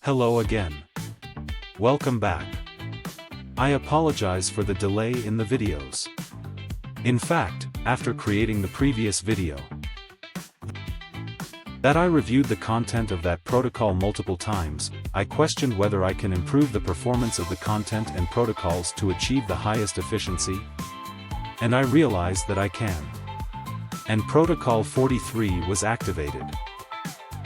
Hello again. Welcome back. I apologize for the delay in the videos. In fact, after creating the previous video, that I reviewed the content of that protocol multiple times, I questioned whether I can improve the performance of the content and protocols to achieve the highest efficiency. And I realized that I can. And Protocol 43 was activated.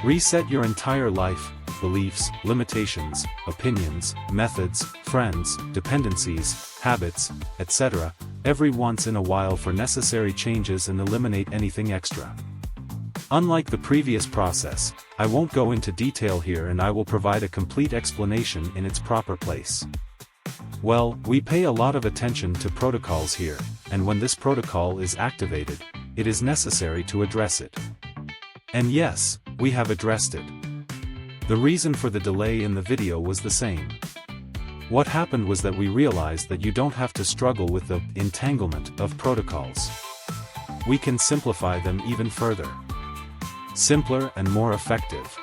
Reset your entire life, beliefs, limitations, opinions, methods, friends, dependencies, habits, etc., every once in a while for necessary changes and eliminate anything extra. Unlike the previous process, I won't go into detail here and I will provide a complete explanation in its proper place. Well, we pay a lot of attention to protocols here, and when this protocol is activated, it is necessary to address it. And yes, we have addressed it. The reason for the delay in the video was the same. What happened was that we realized that you don't have to struggle with the entanglement of protocols. We can simplify them even further. Simpler and more effective.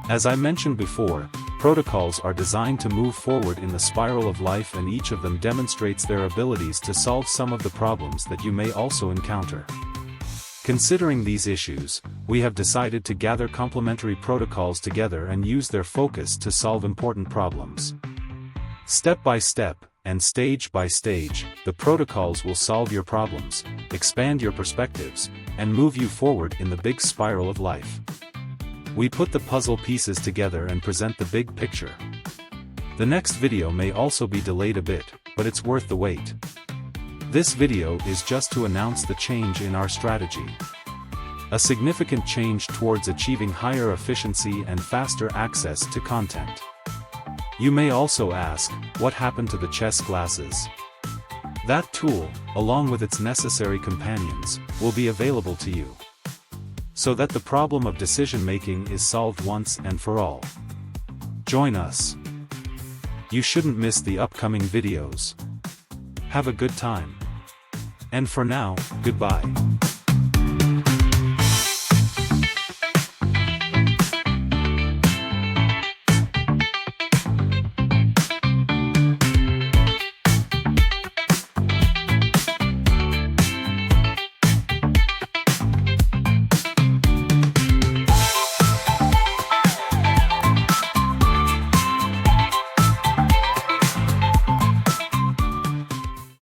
As I mentioned before, protocols are designed to move forward in the spiral of life, and each of them demonstrates their abilities to solve some of the problems that you may also encounter. Considering these issues, we have decided to gather complementary protocols together and use their focus to solve important problems. Step by step, and stage by stage, the protocols will solve your problems, expand your perspectives, and move you forward in the big spiral of life. We put the puzzle pieces together and present the big picture. The next video may also be delayed a bit, but it's worth the wait. This video is just to announce the change in our strategy. A significant change towards achieving higher efficiency and faster access to content. You may also ask, what happened to the chess glasses? That tool, along with its necessary companions, will be available to you, so that the problem of decision-making is solved once and for all. Join us. You shouldn't miss the upcoming videos. Have a good time. And for now, goodbye.